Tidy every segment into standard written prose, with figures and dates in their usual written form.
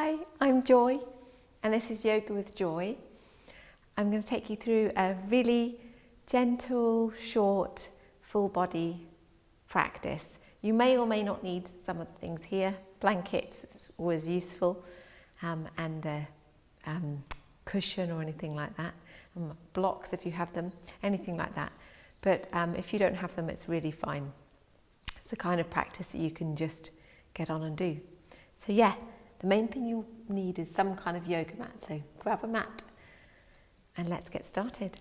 Hi, I'm Joy, and this is Yoga with Joy. I'm going to take you through a really gentle, short, full body practice. You may or may not need some of the things here. Blanket is always useful, and a cushion or anything like that. Blocks if you have them, anything like that. But if you don't have them, it's really fine. It's the kind of practice that you can just get on and do. So yeah, the main thing you need is some kind of yoga mat. So grab a mat and let's get started.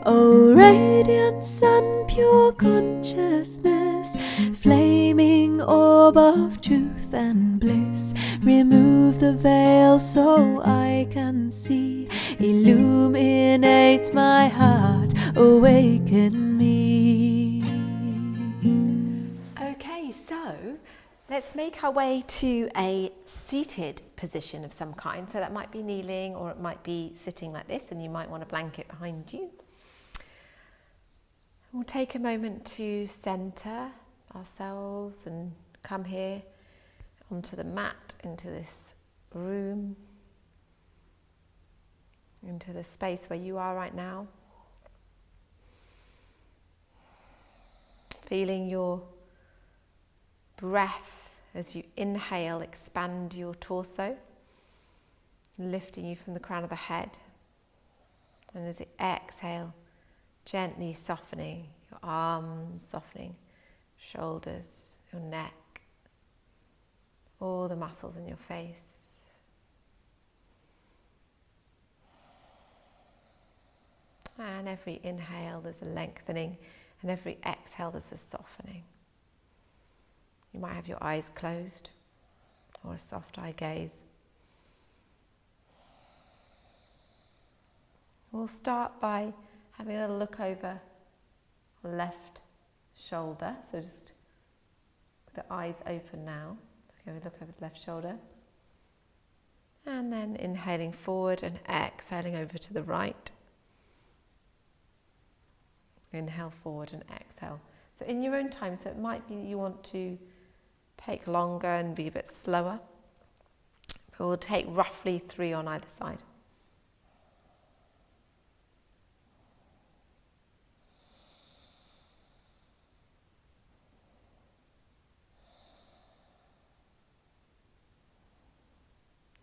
Oh, radiant sun, pure consciousness, flaming orb of truth and bliss, remove the veil so I can see, illuminate my heart, awaken me. Okay, so let's make our way to a seated position of some kind. So that might be kneeling, or it might be sitting like this, and you might want a blanket behind you. We'll take a moment to center ourselves and come here onto the mat, into this room, into the space where you are right now. Feeling your breath as you inhale, expand your torso, lifting you from the crown of the head. And as you exhale, gently softening your arms, softening shoulders, your neck, all the muscles in your face. And every inhale there's a lengthening, and every exhale there's a softening. You might have your eyes closed or a soft eye gaze. We'll start by having a little look over the left shoulder. So just with the eyes open now, look over the left shoulder. And then inhaling forward and exhaling over to the right. Inhale forward and exhale. So in your own time, so it might be that you want to take longer and be a bit slower. But we'll take roughly 3 on either side.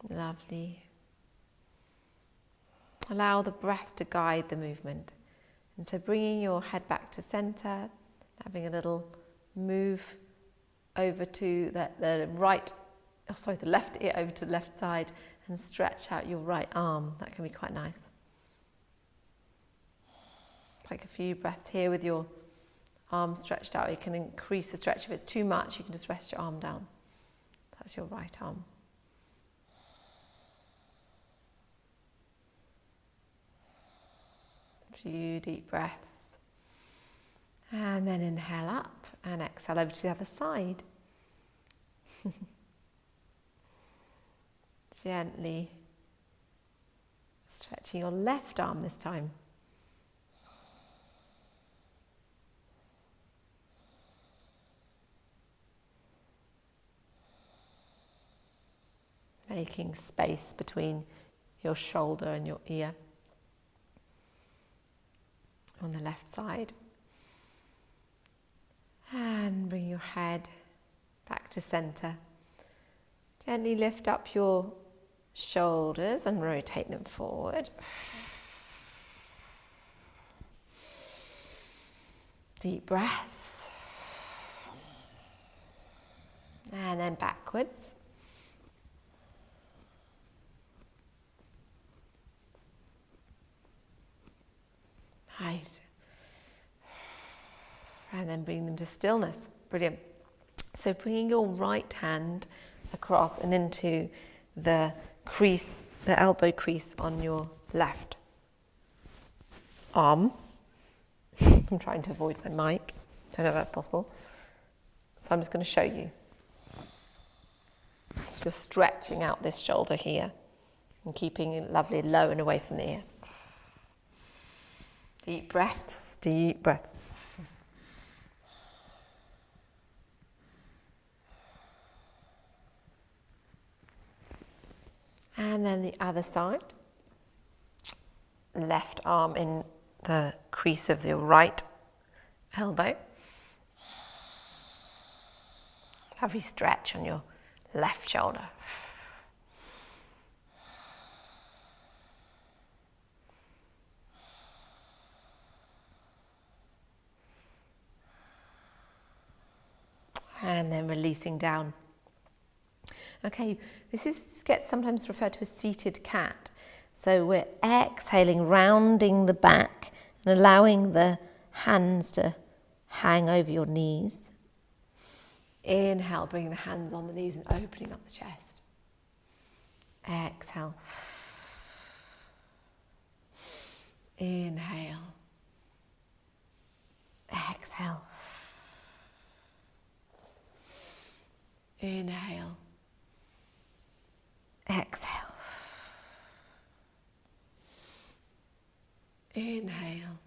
Lovely. Allow the breath to guide the movement. And so bringing your head back to center, having a little move over to the left ear over to the left side, and stretch out your right arm. That can be quite nice. Take a few breaths here with your arm stretched out. You can increase the stretch. If it's too much, you can just rest your arm down. That's your right arm. Few deep breaths, and then inhale up and exhale over to the other side. Gently stretching your left arm this time. Making space between your shoulder and your ear. On the left side, and bring your head back to center. Gently lift up your shoulders and rotate them forward. Deep breaths, and then backwards. Right. And then bring them to stillness. Brilliant. So bringing your right hand across and into the crease, the elbow crease on your left arm. I'm trying to avoid my mic. Don't know if that's possible. So I'm just going to show you. So you're stretching out this shoulder here and keeping it lovely low and away from the ear. Deep breaths, deep breaths. And then the other side. Left arm in the crease of your right elbow. Lovely stretch on your left shoulder. And then releasing down. Okay, gets sometimes referred to as seated cat. So we're exhaling, rounding the back and allowing the hands to hang over your knees. Inhale, bringing the hands on the knees and opening up the chest. Exhale. Inhale. Exhale. Inhale. Exhale. Inhale.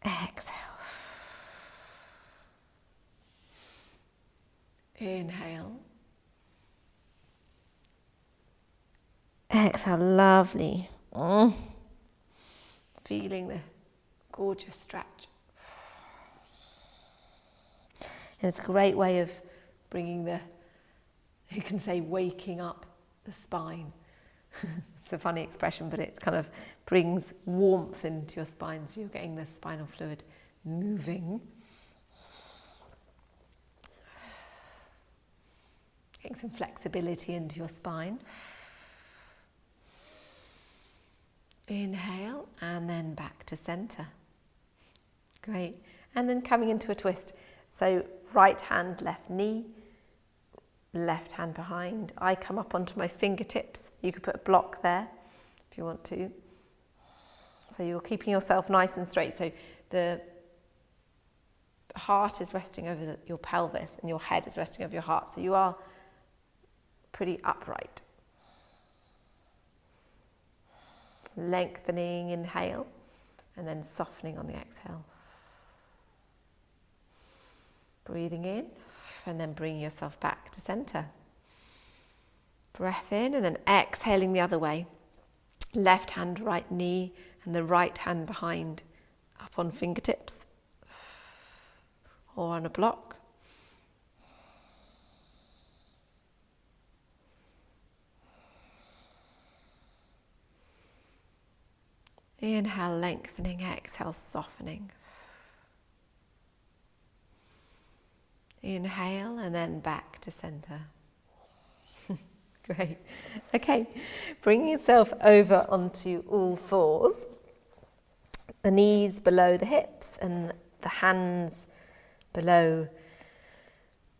Exhale. Inhale. Exhale, lovely. Feeling the gorgeous stretch. And it's a great way of bringing you can say waking up the spine. It's a funny expression, but it kind of brings warmth into your spine, so you're getting the spinal fluid moving. Getting some flexibility into your spine. Inhale, and then back to center. Great. And then coming into a twist. So right hand, left knee, left hand behind. I come up onto my fingertips. You could put a block there if you want to. So you're keeping yourself nice and straight. So the heart is resting over your pelvis and your head is resting over your heart. So you are pretty upright. Lengthening, inhale, and then softening on the exhale. Breathing in, and then bringing yourself back to center. Breath in, and then exhaling the other way. Left hand, right knee, and the right hand behind, up on fingertips, or on a block. Inhale, lengthening, exhale, softening. Inhale, and then back to center. Great. Okay, bring yourself over onto all fours. The knees below the hips and the hands below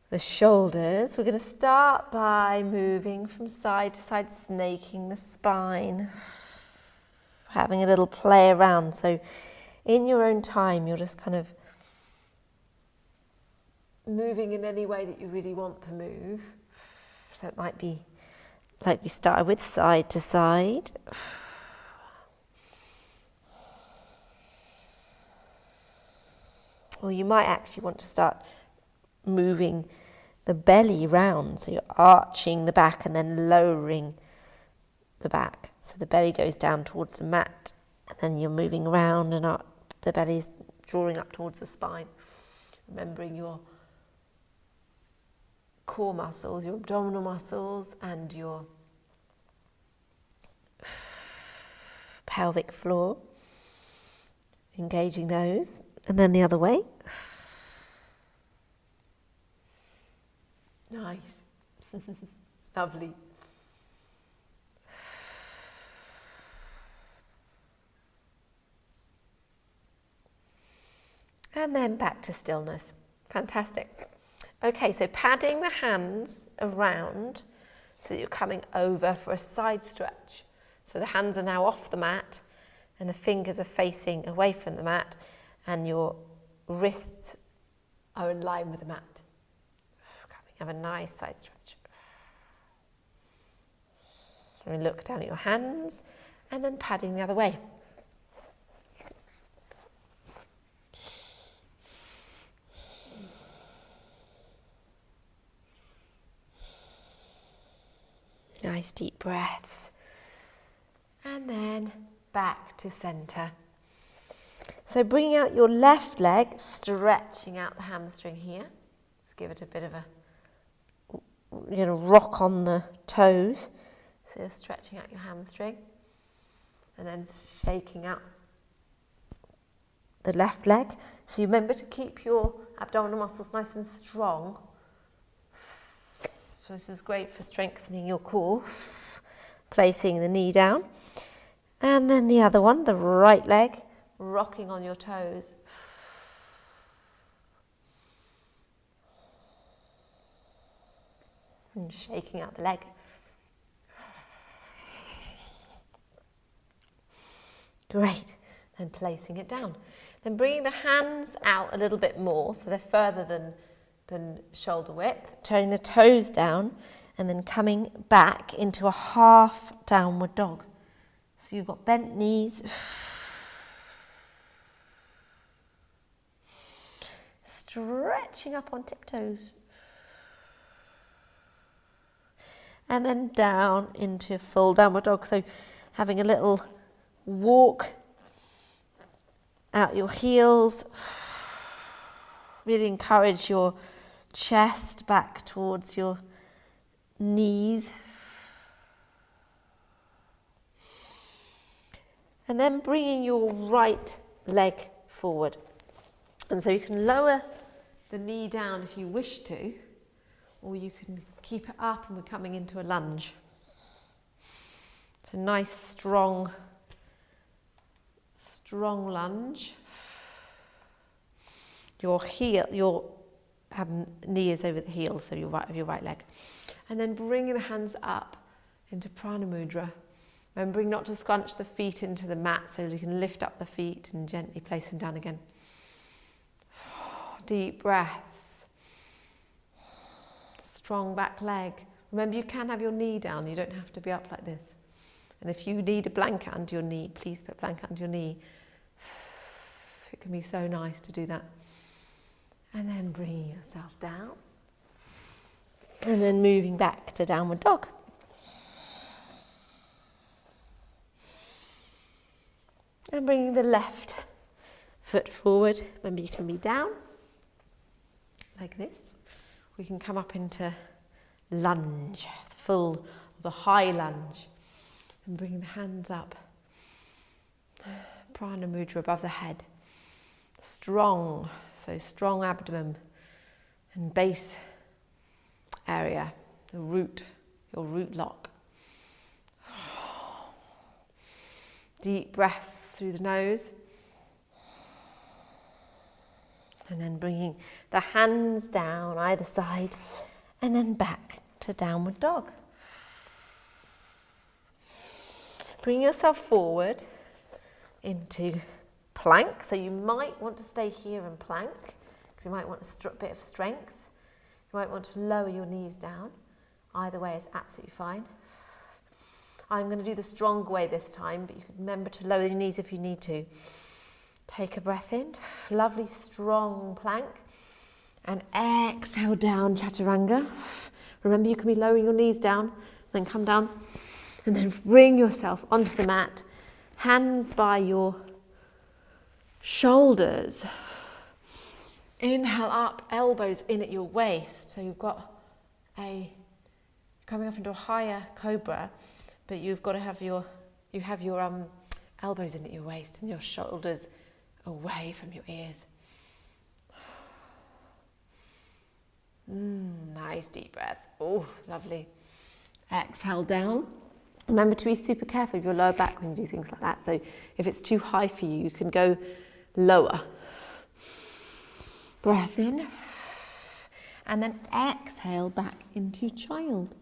the shoulders. We're going to start by moving from side to side, snaking the spine. Having a little play around. So in your own time, you're just kind of moving in any way that you really want to move. So it might be like we started with, side to side. Or you might actually want to start moving the belly round. So you're arching the back and then lowering the back. So the belly goes down towards the mat, and then you're moving round and up. The belly's drawing up towards the spine. Remembering your core muscles, your abdominal muscles, and your pelvic floor. Engaging those. And then the other way. Nice. Lovely. And then back to stillness. Fantastic. Okay, so padding the hands around so that you're coming over for a side stretch. So the hands are now off the mat and the fingers are facing away from the mat and your wrists are in line with the mat. Have a nice side stretch. And look down at your hands and then padding the other way. Nice deep breaths. And then back to centre. So bringing out your left leg, stretching out the hamstring here. Let's give it a bit of a rock on the toes. So you're stretching out your hamstring. And then shaking out the left leg. So you remember to keep your abdominal muscles nice and strong. So this is great for strengthening your core. Placing the knee down. And then the other one, the right leg, rocking on your toes. And shaking out the leg. Great. Then placing it down. Then bringing the hands out a little bit more, so they're further than shoulder width. Turning the toes down and then coming back into a half downward dog. So you've got bent knees. Stretching up on tiptoes. And then down into full downward dog. So having a little walk out your heels. Really encourage your chest back towards your knees. And then bringing your right leg forward. And so you can lower the knee down if you wish to, or you can keep it up and we're coming into a lunge. It's a nice, strong lunge. Your knee is over the heel, so your right leg. And then bringing the hands up into prana mudra. Remembering not to scrunch the feet into the mat, so you can lift up the feet and gently place them down again. Deep breaths. Strong back leg. Remember, you can have your knee down, you don't have to be up like this. And if you need a blanket under your knee, please put a blanket under your knee. It can be so nice to do that. And then bringing yourself down. And then moving back to downward dog. And bringing the left foot forward. Remember, you can be down like this. We can come up into lunge, full of the high lunge. And bringing the hands up. Prana mudra above the head. Strong, so strong abdomen and base area, your root lock. Deep breaths through the nose. And then bringing the hands down either side and then back to downward dog. Bring yourself forward into plank. So you might want to stay here in plank because you might want a bit of strength. You might want to lower your knees down. Either way is absolutely fine. I'm going to do the stronger way this time, but you can remember to lower your knees if you need to. Take a breath in, lovely strong plank, and exhale down chaturanga. Remember, you can be lowering your knees down, then come down, and then bring yourself onto the mat, hands by your shoulders. Inhale up, elbows in at your waist. So you've got coming up into a higher cobra, but you've got to have your elbows in at your waist and your shoulders away from your ears. Nice deep breath. Oh, lovely. Exhale down. Remember to be super careful of your lower back when you do things like that. So if it's too high for you, you can go lower. Breath in. And then exhale back into child.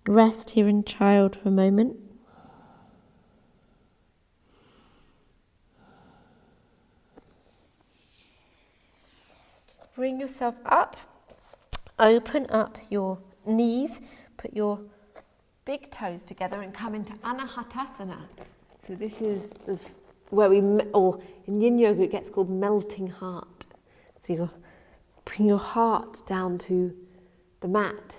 Rest here in child for a moment. Bring yourself up. Open up your knees. Put your big toes together and come into Anahatasana. So this is where or in Yin Yoga it gets called melting heart. So you bring your heart down to the mat.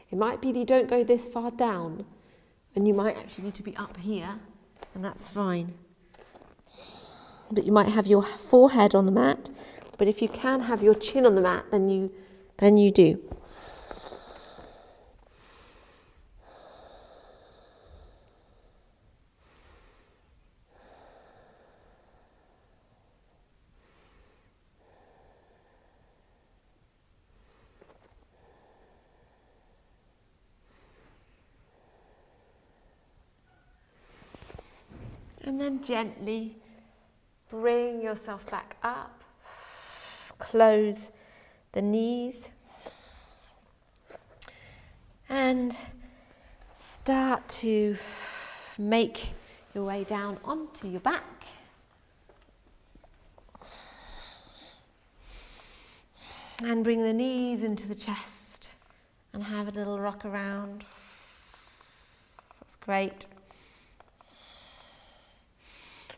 It might be that you don't go this far down, and you might actually need to be up here, and that's fine. But you might have your forehead on the mat, but if you can have your chin on the mat, then you do. And then gently bring yourself back up, close the knees, and start to make your way down onto your back. And bring the knees into the chest and have a little rock around. That's great.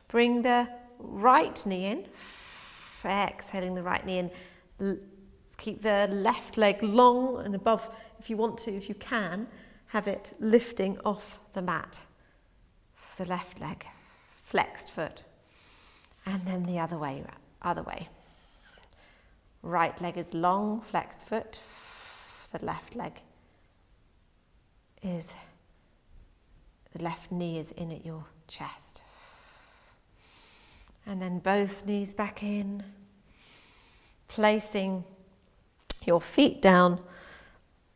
Bring the right knee in, exhaling the right knee in. Keep the left leg long and above, if you want to, if you can, have it lifting off the mat. The left leg, flexed foot. And then the other way. Right leg is long, flexed foot. The left knee is in at your chest. And then both knees back in, placing your feet down,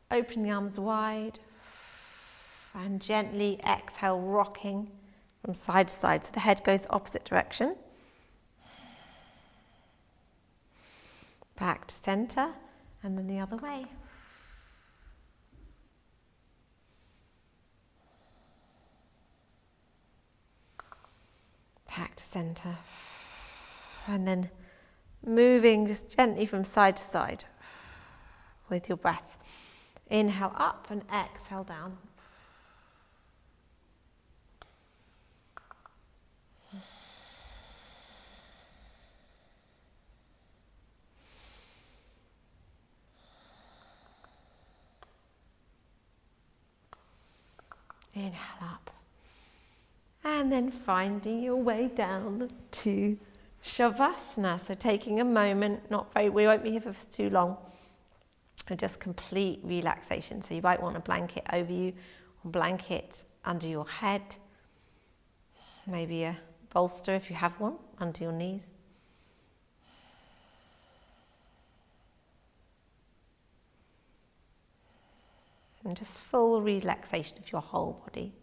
open the arms wide, and gently exhale, rocking from side to side. So the head goes opposite direction. Back to center, and then the other way. Back to center. And then moving just gently from side to side with your breath. Inhale up and exhale down. Inhale up. And then finding your way down to Shavasana. So taking a moment, we won't be here for too long, and just complete relaxation. So you might want a blanket over you, or blanket under your head, maybe a bolster if you have one under your knees. And just full relaxation of your whole body.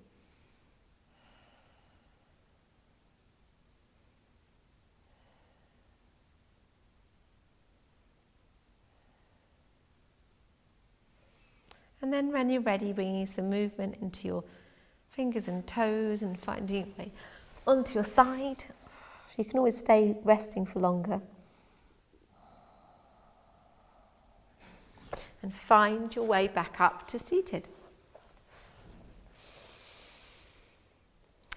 And then when you're ready, bringing some movement into your fingers and toes and finding your way onto your side. You can always stay resting for longer. And find your way back up to seated.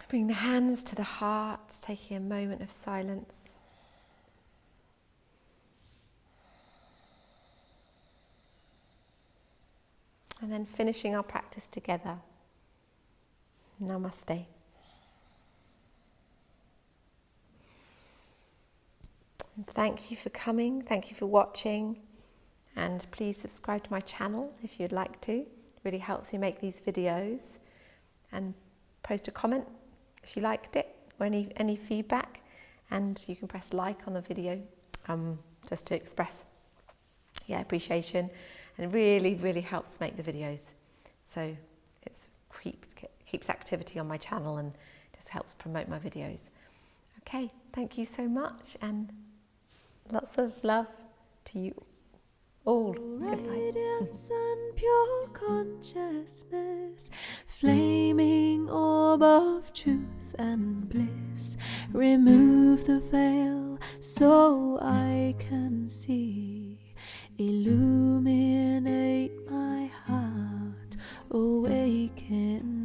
Bring the hands to the heart, taking a moment of silence. And then finishing our practice together. Namaste. And thank you for coming, thank you for watching, and please subscribe to my channel if you'd like to. It really helps me make these videos, and post a comment if you liked it or any feedback, and you can press like on the video just to express appreciation. And it really, really helps make the videos. So it keeps activity on my channel and just helps promote my videos. Okay, thank you so much, and lots of love to you all. Good night. Radiance and pure consciousness, flaming orb of truth and bliss. Remove the veil so I can see. Illuminate my heart, awaken